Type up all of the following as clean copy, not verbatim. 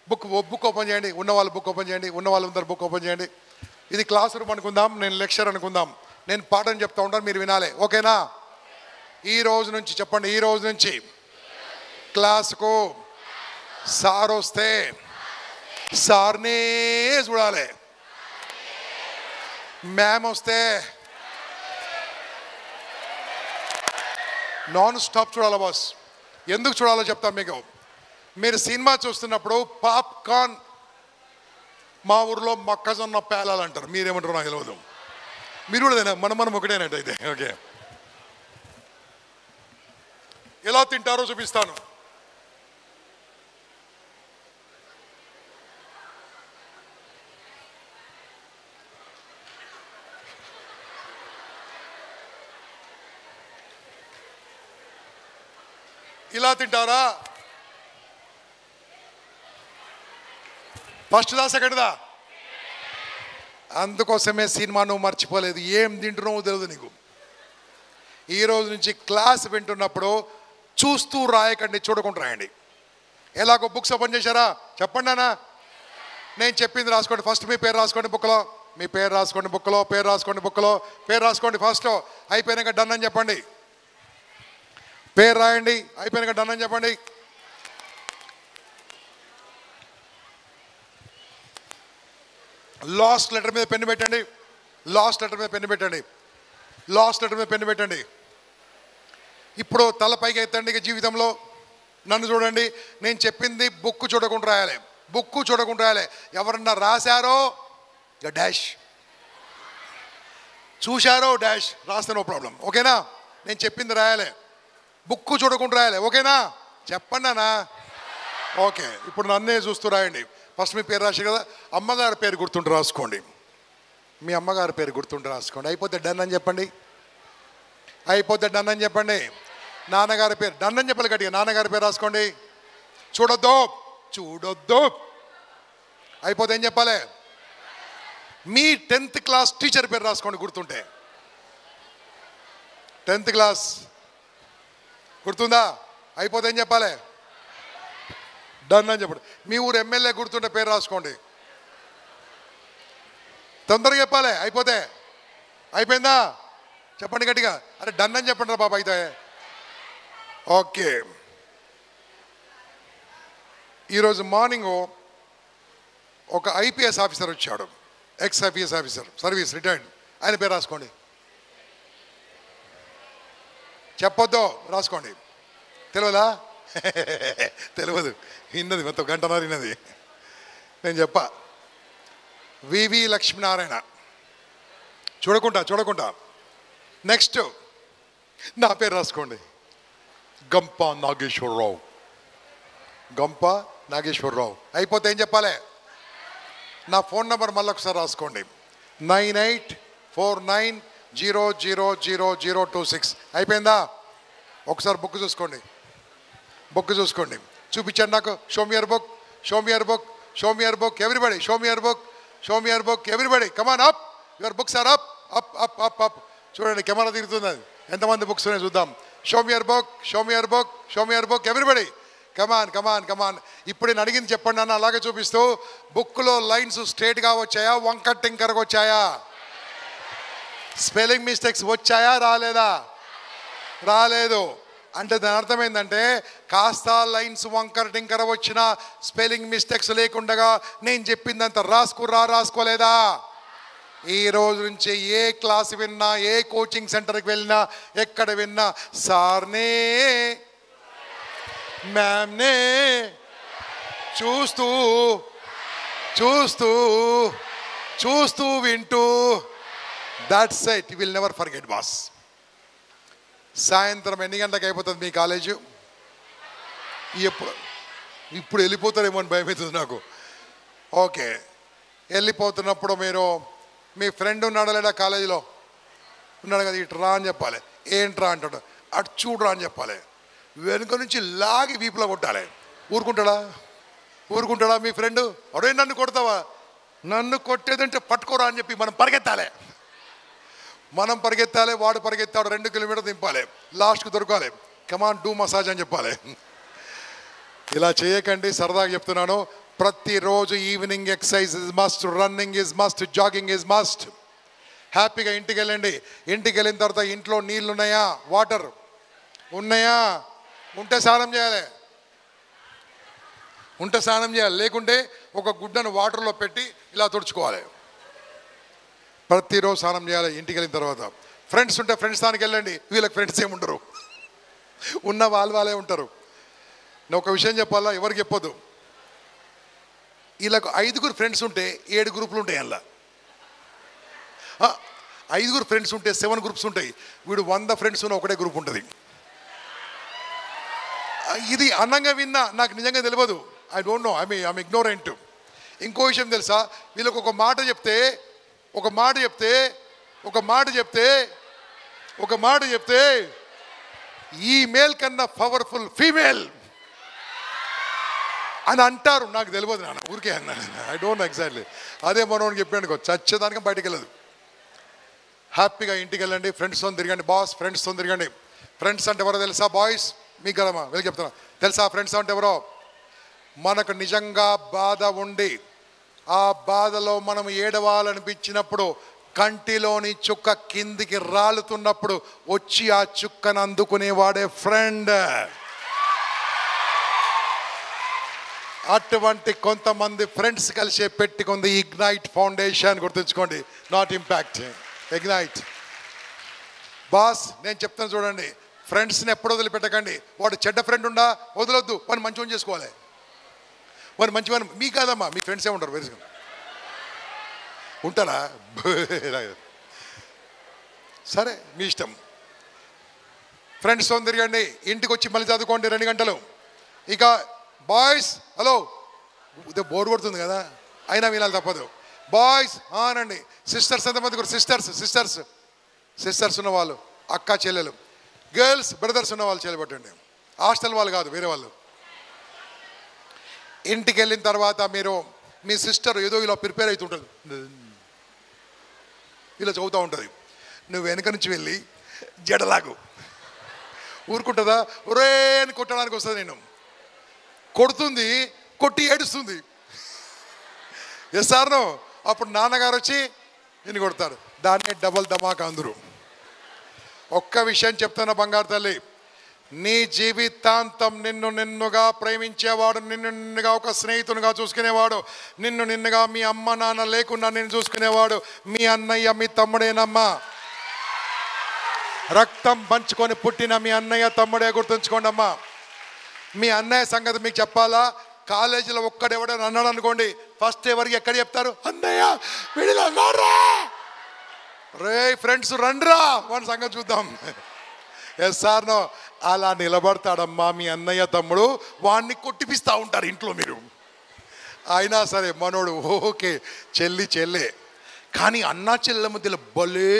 Book open చేయండి. ఉన్న వాళ్ళు బుక్ ఓపెన్ చేయండి. ఉన్న వాళ్ళందరూ బుక్ ఓపెన్ చేయండి. ఇది క్లాస్ రూమ్ అనుకుందాం, నేను లెక్చర్ అనుకుందాం. నేను పాఠం చెప్తా ఉంటాను, మీరు వినాలి. ఓకేనా? ఈ రోజు నుంచి చెప్పండి, ఈ రోజు నుంచి క్లాస్కు సార్ వస్తే సార్నే చూడాలి, మ్యామ్ వస్తే నాన్ స్టాప్ చూడాలి. బాస్ ఎందుకు చూడాలో చెప్తాను మీకు. మీరు సినిమా చూస్తున్నప్పుడు పాప్కార్న్, మా ఊర్లో మొక్కజొన్న పేలాలు అంటారు, మీరేమంటారు నాకు తెలియదు. మీరు కూడా తిన మనం ఒకటేనట్టయితే. ఓకే, ఎలా తింటారో చూపిస్తాను. ఇలా తింటారా? ఫస్ట్ దా, సెకండ్ దా? అందుకోసమే సినిమా నువ్వు మర్చిపోలేదు. ఏం తింటున్నావు తెలియదు నీకు. ఈ రోజు నుంచి క్లాస్ వింటున్నప్పుడు చూస్తూ రాయకండి, చూడకుండా రాయండి. ఎలాగో బుక్స్ ఓపెన్ చేశారా? చెప్పండి అన్న. నేను చెప్పింది రాసుకోండి. ఫస్ట్ మీ పేరు రాసుకోండి బుక్లో, మీ పేరు రాసుకోండి బుక్లో, పేరు రాసుకోండి బుక్లో, పేరు రాసుకోండి. ఫస్ట్ అయిపోయినాక డన్ అని చెప్పండి. పేరు రాయండి, అయిపోయినాక డన్ అని చెప్పండి. లాస్ట్ లెటర్ మీద పెన్ను పెట్టండి. లాస్ట్ లెటర్ మీద పెన్ను పెట్టండి. లాస్ట్ లెటర్ మీద పెన్ను పెట్టండి. ఇప్పుడు తల పైకి ఎత్తండి. ఇక జీవితంలో నన్ను చూడండి. నేను చెప్పింది బుక్ చూడకుండా రాయాలి, బుక్ చూడకుండా రాయాలి. ఎవరన్నా రాశారో ఇక డాష్, చూశారో డాష్, రాస్తే నో ప్రాబ్లం. ఓకేనా? నేను చెప్పింది రాయాలి, బుక్ చూడకుండా రాయాలి. ఓకేనా? చెప్పండి అన్నా. ఓకే, ఇప్పుడు నన్నే చూస్తూ రాయండి. ఫస్ట్ మీ పేరు రాసి కదా, అమ్మగారి పేరు గుర్తుంటే రాసుకోండి. మీ అమ్మగారి పేరు గుర్తుంటే రాసుకోండి. అయిపోతే డన్ అని చెప్పండి. అయిపోతే డన్ అని చెప్పండి. నాన్నగారి పేరు డన్ అని చెప్పాలి గట్టిగా. నాన్నగారి పేరు రాసుకోండి. చూడొద్దు, చూడొద్దు. అయిపోతే ఏం చెప్పాలి? మీ 10th క్లాస్ టీచర్ పేరు రాసుకోండి గుర్తుంటే. 10th క్లాస్ గుర్తుందా? అయిపోతే ఏం చెప్పాలి? డన్ అని చెప్పండి. మీ ఊరు ఎమ్మెల్యే గుర్తుంటే పేరు రాసుకోండి. తొందరగా చెప్పాలి. అయిపోతే అయిపోయిందా? చెప్పండి గట్టిగా. అరే డన్ అని చెప్పండి రా బాబా. అయితే ఓకే. ఈరోజు మార్నింగ్ ఒక ఐపీఎస్ ఆఫీసర్ వచ్చాడు, X IPS officer, service retired. ఆయన పేరు రాసుకోండి. చెప్పొద్దు, రాసుకోండి. తెలియదా? తెలియదు, విన్నది మొత్తం గంటన్నర విన్నది. నేను చెప్పా, వివి లక్ష్మీనారాయణ. చూడకుండా. నెక్స్ట్ నా పేరు రాసుకోండి. గంప నాగేశ్వరరావు. గంప నాగేశ్వరరావు. అయిపోతే ఏం చెప్పాలి? నా ఫోన్ నెంబర్ మళ్ళీ ఒకసారి రాసుకోండి. 9849000026. అయిపోయిందా? ఒకసారి బుక్ చూసుకోండి. బుక్ చూసుకోండి. చూపించండి నాకు. Show me your book, show me your book, show me your book. Everybody show me your book, show me your book. Everybody come on up, your books are up up up up up. చూడండి camera తిరుగుతుంది. ఎంతమంది books ఉన్నాయి చూద్దాం. Show me your book, show me your book, show me your book. Everybody come on come on come on. ఇప్పుడు నేను అడిగింది చెప్పండి అన్న. అలాగే చూపిస్తూ బుక్లో లైన్స్ స్ట్రేట్గా వచ్చాయా, వంక టింకర్గా వచ్చాయా? స్పెల్లింగ్ మిస్టేక్స్ వచ్చాయా, రాలేదా? రాలేదు. అంటే దాని అర్థం ఏంటంటే కాస్త లైన్స్ వంకర టింకర వచ్చిన, స్పెల్లింగ్ మిస్టేక్స్ లేకుండా నేను చెప్పిందంత రాసుకోలేదా? ఈ రోజు నుంచి ఏ క్లాస్ విన్నా, ఏ కోచింగ్ సెంటర్కి వెళ్ళినా, ఎక్కడ విన్నా సార్నే మ్యామ్నే చూస్తూ చూస్తూ చూస్తూ వింటూ. That's it. You will never forget boss. సాయంత్రం ఎన్ని గంటలకు అయిపోతుంది మీ కాలేజు? ఇప్పుడు వెళ్ళిపోతారేమో అని భయం అవుతుంది నాకు. ఓకే, వెళ్ళిపోతున్నప్పుడు మీరు మీ ఫ్రెండ్ ఉన్నాడా లేడా? కాలేజీలో ఉన్నాడు కదా, ఇటు రా అని చెప్పాలి. ఏంట్రా అంటాడు, అటు చూడరా అని చెప్పాలి. వెనుక నుంచి లాగి వీపులో కొట్టాలి. ఊరుకుంటాడా మీ ఫ్రెండ్? అరే నన్ను కొడతావా? నన్ను కొట్టేదంటే పట్టుకోరా అని చెప్పి మనం పరిగెత్తాలి. వాడు పరిగెత్తాడు. 2 కిలోమీటర్లు దింపాలి. లాస్ట్కి దొరకాలి. కమాన్ డూ మసాజ్ అని చెప్పాలి. ఇలా చేయకండి, సరదాగా చెప్తున్నాను. ప్రతిరోజు evening exercise is must, running is must, jogging is must. హ్యాపీగా ఇంటికి వెళ్ళండి. ఇంటికి వెళ్ళిన తర్వాత ఇంట్లో నీళ్ళు ఉన్నాయా, వాటర్ ఉన్నాయా, ఉంటే స్నానం చేయాలి, ఉంటే స్నానం చేయాలి. లేకుంటే ఒక గుడ్డను వాటర్లో పెట్టి ఇలా తుడుచుకోవాలి. ప్రతిరోజు స్నానం చేయాలి ఇంటికి వెళ్ళిన తర్వాత. ఫ్రెండ్స్ ఉంటే ఫ్రెండ్స్ స్థానికి వెళ్ళండి. వీళ్ళకి ఫ్రెండ్స్ ఏముండరు, ఉన్న వాళ్ళే ఉంటారు. నేను ఒక విషయం చెప్పాలా, ఎవరికి చెప్పొద్దు. వీళ్ళకు 5 ఫ్రెండ్స్ ఉంటే 7 గ్రూపులు ఉంటాయి. అందులో 5 ఫ్రెండ్స్ ఉంటే 7 గ్రూప్స్ ఉంటాయి. వీడు 100 ఫ్రెండ్స్ ఉన్న ఒకటే గ్రూప్ ఉంటుంది. ఇది అన్నంగా విన్నా, నాకు నిజంగా తెలియదు. I don't know, I'm ignorant. ఇంకో విషయం తెలుసా, వీళ్ళకి ఒక మాట చెప్తే ఈ మేల్ కన్నా పవర్ఫుల్ ఫీమేల్ అని అంటారు. నాకు తెలియదు నాన్న, ఊరికే అన్నాను. I don't know exactly. అదే మనోడికి చెప్పాను, చచ్చేదానికి బయటకు వెళ్ళదు. హ్యాపీగా ఇంటికి వెళ్ళండి, ఫ్రెండ్స్తో తిరగండి. బాస్, ఫ్రెండ్స్తో తిరగండి. ఫ్రెండ్స్ అంటే ఎవరో తెలుసా బాయ్స్? మీకు కదమ్మా, వీళ్ళకి చెప్తున్నా. తెలుసా ఫ్రెండ్స్ అంటే ఎవరో? మనకు నిజంగా బాధ ఉండి ఆ బాధలో మనం ఏడవాలనిపించినప్పుడు, కంటిలోని చుక్క కిందికి రాలుతున్నప్పుడు వచ్చి ఆ చుక్కను అందుకునేవాడే ఫ్రెండ్. అటువంటి కొంతమంది ఫ్రెండ్స్ కలిసి పెట్టుకుంది ఇగ్నైట్ ఫౌండేషన్. గుర్తుంచుకోండి, నాట్ ఇంపాక్ట్, ఇగ్నైట్. బాస్, నేను చెప్తాను చూడండి, ఫ్రెండ్స్ని ఎప్పుడు వదిలిపెట్టకండి. వాడు చెడ్డ ఫ్రెండ్ ఉండా వదలొద్దు, వాడిని మంచిగా చేసుకోవాలి. వాడిని మంచివాడిని మీ కాదమ్మా, మీ ఫ్రెండ్సే ఉంటారు. వెరీ ఉంటారా? సరే, మీ ఇష్టం. ఫ్రెండ్స్తో తిరగండి. ఇంటికి వచ్చి మళ్ళీ చదువుకోండి 2 గంటలు. ఇక బాయ్స్, హలో, బోర్ కొడుతుంది కదా, అయినా వినాలి తప్పదు. బాయ్స్ అనండి. సిస్టర్స్ ఎంతమంది? సిస్టర్స్ ఉన్నవాళ్ళు, అక్క చెల్లెలు. గర్ల్స్, బ్రదర్స్ ఉన్నవాళ్ళు చేయబట్టండి. హాస్టల్ వాళ్ళు కాదు, వేరే వాళ్ళు. ఇంటికి వెళ్ళిన తర్వాత మీరు, మీ సిస్టర్ ఏదో ఇలా ప్రిపేర్ అవుతుంటుంది, ఇలా చదువుతూ ఉంటుంది. నువ్వు వెనక నుంచి వెళ్ళి జడలాగు. ఊరుకుంటుందా? ఒరే అని కొట్టడానికి వస్తుంది. నేను కొడుతుంది, కొట్టి ఏడుస్తుంది. Yes sir no. అప్పుడు నాన్నగారు వచ్చి నిన్ను కొడతారు. దాన్నే డబల్ ధమాకా అందరూ. ఒక్క విషయం చెప్తున్నా బంగారు తల్లి, నీ జీవితాంతం నిన్నుగా ప్రేమించేవాడు, నిన్నుగా ఒక స్నేహితునిగా చూసుకునేవాడు, నిన్నుగా మీ అమ్మ నాన్న లేకుండా నిన్ను చూసుకునేవాడు మీ అన్నయ్య, మీ తమ్ముడేనమ్మా. రక్తం పంచుకొని పుట్టిన మీ అన్నయ్య, తమ్ముడే. గుర్తుంచుకోండి అమ్మా. మీ అన్నయ్య సంగతి మీకు చెప్పాలా? కాలేజీలో ఒక్కడెవడని అన్నాడు అనుకోండి, ఫస్ట్ ఎవరికి ఎక్కడ చెప్తారు? అన్నయ్య వీడిలో అన్నారా, రే ఫ్రెండ్స్ రండ్రా, వాడి సంగతి చూద్దాం. Yes sir no. అలా నిలబడతాడమ్మా మీ అన్నయ్య, తమ్ముడు. వాడిని కొట్టిపిస్తూ ఉంటారు ఇంట్లో మీరు. అయినా సరే మనోడు ఓకే, చెల్లె. కానీ అన్నా చెల్లెల మధ్యలో భలే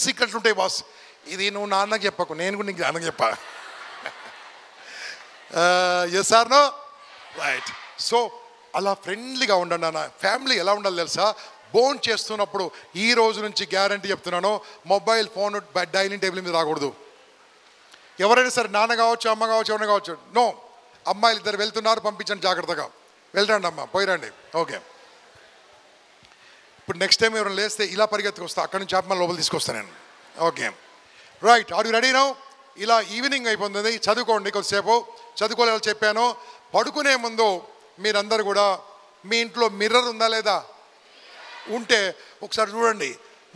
సీక్రెట్లు ఉంటాయి బాస్. ఇది నువ్వు నాన్నకి చెప్పకు, నేను కూడా నీకు నాన్నకి చెప్పా. Yes sir no, right. So అలా ఫ్రెండ్లీగా ఉండండి అన్న. ఫ్యామిలీ ఎలా ఉండాలి తెలుసా? బోన్ చేస్తున్నప్పుడు ఈ రోజు నుంచి గ్యారంటీ చెప్తున్నాను, మొబైల్ ఫోన్ డైనింగ్ టేబుల్ మీద రాకూడదు. ఎవరైనా సరే, నాన్న కావచ్చు, అమ్మ కావచ్చు, ఎవరైనా కావచ్చు. నో. అమ్మాయిలు 2 వెళ్తున్నారు, పంపించండి జాగ్రత్తగా. వెళ్ళండి అమ్మ, పోయిరండి. ఓకే. ఇప్పుడు నెక్స్ట్ టైం ఎవరైనా లేస్తే ఇలా పరిగెత్తుకు వస్తా, అక్కడి నుంచి ఆపమని లోపల తీసుకొస్తాను నేను. Okay, right. Are you ready now? ఇలా ఈవినింగ్ అయిపోతుంది, చదువుకోండి కొద్దిసేపు. చదువుకోలేదని చెప్పాను. పడుకునే ముందు మీరందరూ కూడా మీ ఇంట్లో మిర్రర్ ఉందా లేదా? ఉంటే ఒకసారి చూడండి.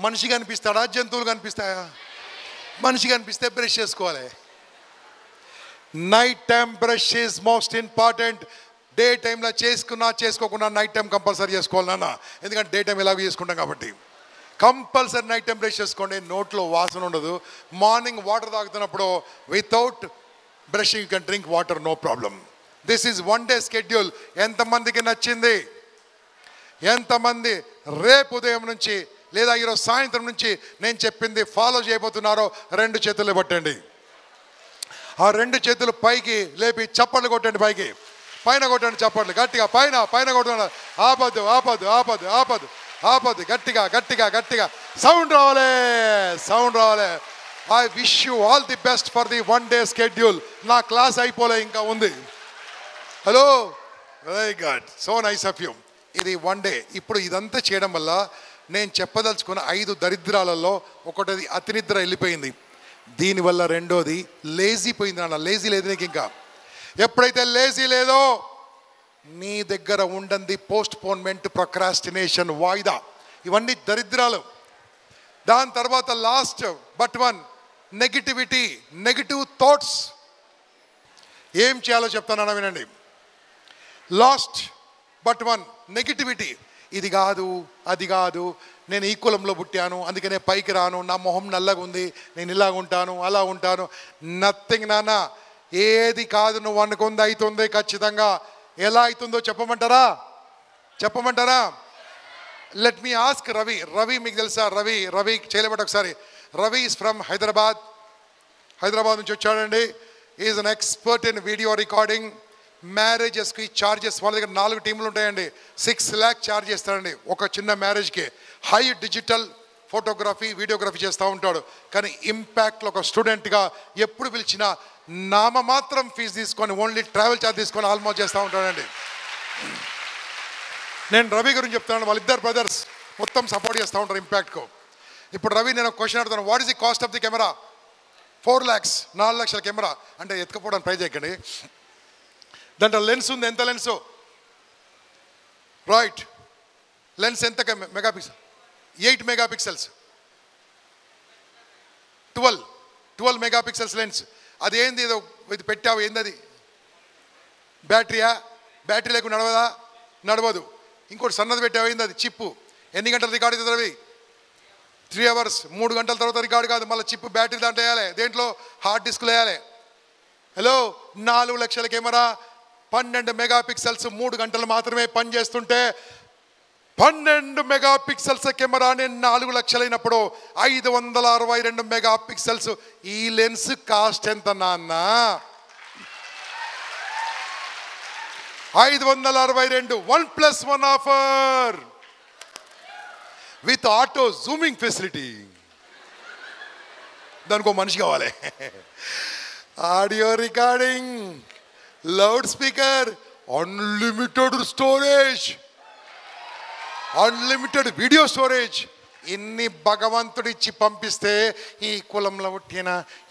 మనిషి కనిపిస్తాడా, జంతువులు కనిపిస్తాయా? మనిషి కనిపిస్తే బ్రష్ చేసుకోవాలి. Night time brush is most important. Day టైంలో చేసుకోకుండా నైట్ టైం కంపల్సరీ చేసుకోవాలి నాన్న. ఎందుకంటే డే టైం ఎలాగో చేసుకుంటాం కాబట్టి కంపల్సరీ నైట్ టైం బ్రష్ చేసుకోండి. నోట్లో వాసన ఉండదు. మార్నింగ్ వాటర్ తాగుతున్నప్పుడు without brushing you can drink water, no problem. This is 1 day schedule. ఎంతమందికి నచ్చింది? ఎంతమంది రేపు ఉదయం నుంచి లేదా ఈరోజు సాయంత్రం నుంచి నేను చెప్పింది ఫాలో చేయబోతున్నారో 2 చేతులు పట్టండి. ఆ 2 చేతులు పైకి లేపి చప్పట్లు కొట్టండి. పైన కొట్టండి చప్పట్లు గట్టిగా. పైన కొట్టండి. ఆపదు. గట్టిగా సౌండ్ రావాలి. I wish you all the best for the 1 day schedule. నా క్లాస్ అయిపోలే, ఇంకా ఉంది. Hello, very good, so nice of you. ఇది వన్ డే. ఇప్పుడు ఇదంతా చేయడం వల్ల నేను చెప్పదలుచుకున్న 5 దరిద్రాలలో ఒకటిది అతి నిద్ర వెళ్ళిపోయింది. దీనివల్ల రెండోది లేజీ పోయింది. నాన్న లేజీ లేదు నీకు. ఇంకా ఎప్పుడైతే లేజీ లేదో నీ దగ్గర ఉండండి పోస్ట్ పోన్మెంట్, ప్రొక్రాస్టినేషన్, వాయిదా, ఇవన్నీ దరిద్రాలు. దాని తర్వాత last but one negativity, negative thoughts. ఏం చేయాలో చెప్తానన్నా వినండి. Last but one negativity. ఇది కాదు, అది కాదు, నేను ఈ కులంలో పుట్టాను అందుకనే పైకి రాను, నా మొహం నల్లగా ఉంది, నేను ఇలా ఉంటాను అలా ఉంటాను. నథింగ్ నాన్న. ఏది కాదు నువ్వు అనుకుంది అవుతుంది ఖచ్చితంగా. ఎలా అవుతుందో చెప్పమంటారా? చెప్పమంటారా? Let me ask Ravi. Ravi మీకు తెలుసా? రవి చేయలేబట్టి ఒకసారి. Ravi is from Hyderabad. హైదరాబాద్ నుంచి వచ్చాడండి. Is an expert in video recording. మ్యారేజెస్కి చార్జెస్ వాళ్ళ దగ్గర 4 టీంలు ఉంటాయండి. 6 lakhs ఛార్జ్ చేస్తాడండి ఒక చిన్న మ్యారేజ్కి. హై డిజిటల్ ఫోటోగ్రఫీ, వీడియోగ్రఫీ చేస్తూ ఉంటాడు. కానీ ఇంపాక్ట్లో ఒక స్టూడెంట్గా ఎప్పుడు పిలిచినా నామమాత్రం ఫీజు తీసుకొని, ఓన్లీ ట్రావెల్ ఛార్జ్ తీసుకొని ఆల్మోస్ట్ చేస్తూ ఉంటాడండి. నేను రవి గురించి చెప్తున్నాను. వాళ్ళిద్దరు బ్రదర్స్ మొత్తం సపోర్ట్ చేస్తూ ఉంటారు ఇంపాక్ట్కు. ఇప్పుడు రవి నేను ఒక క్వశ్చన్ అడుగుతాను. What is the cost of the camera? 4 lakhs, 4 లక్షల కెమెరా. అంటే ఎత్తుకపోవడానికి ట్రై చేయకండి. దాంట్లో లెన్స్ ఉంది. ఎంత లెన్సు? రైట్, లెన్స్ ఎంత మెగాపిక్సెల్? 8 megapixels. 12 megapixels lens. అదేంది? ఏదో ఇది పెట్టావు, ఏంది అది? బ్యాటరీయా? బ్యాటరీ లేకుండా నడవదా? నడవదు. ఇంకోటి సన్నది పెట్టావు, ఏంది అది? చిప్పు. ఎన్ని గంటలు రికార్డ్ అవుతుంది రవి? 3 hours. 3 గంటల తర్వాత రికార్డు కాదు, మళ్ళీ చిప్పు బ్యాటరీ దాంట్లో వేయాలి. దేంట్లో? హార్డ్ డిస్క్లో వేయాలి. హలో, 4 లక్షల కెమెరా, 12 megapixels, 3 గంటలు మాత్రమే పనిచేస్తుంటే 12 megapixels కెమెరాని 4 లక్షలైనప్పుడు 562 megapixels. ఈ లెన్స్ కాస్ట్ ఎంత నాన్న? 562. 1+1 offer with auto zooming facility. దానికి ఒక మనిషి కావాలి. Audio recording, loud speaker, unlimited storage, unlimited video storage. ఇన్ని భగవంతుడిచ్చి పంపిస్తే ఈ కులంలో పుట్టిన,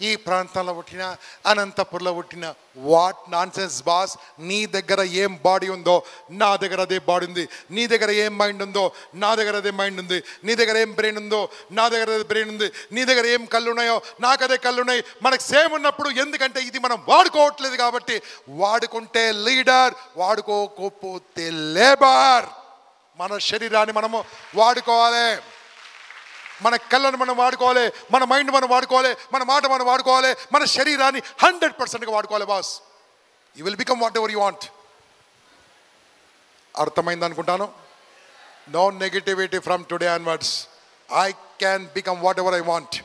ఈ ప్రాంతంలో పుట్టిన, అనంతపురంలో పుట్టిన, వాట్ నాన్ సెన్స్ బాస్. నీ దగ్గర ఏం బాడీ ఉందో నా దగ్గర అదే బాడీ ఉంది. నీ దగ్గర ఏం మైండ్ ఉందో నా దగ్గర అదే మైండ్ ఉంది. నీ దగ్గర ఏం బ్రెయిన్ ఉందో నా దగ్గర అదే బ్రెయిన్ ఉంది. నీ దగ్గర ఏం కళ్ళు ఉన్నాయో నాకు అదే కళ్ళు ఉన్నాయి. మనకు సేమ్ ఉన్నప్పుడు, ఎందుకంటే ఇది మనం వాడుకోవట్లేదు కాబట్టి. వాడుకుంటే లీడర్, వాడుకోకపోతే లేబర్. మన శరీరాన్ని మనము వాడుకోవాలి, మన కళ్ళను మనం వాడుకోవాలి, మన మైండ్ మనం వాడుకోవాలి, మన మాట మనం వాడుకోవాలి, మన శరీరాన్ని 100%గా వాడుకోవాలి boss. You will become whatever you want. అర్థమైంది అనుకుంటాను. No negativity from today onwards. I can become whatever I want.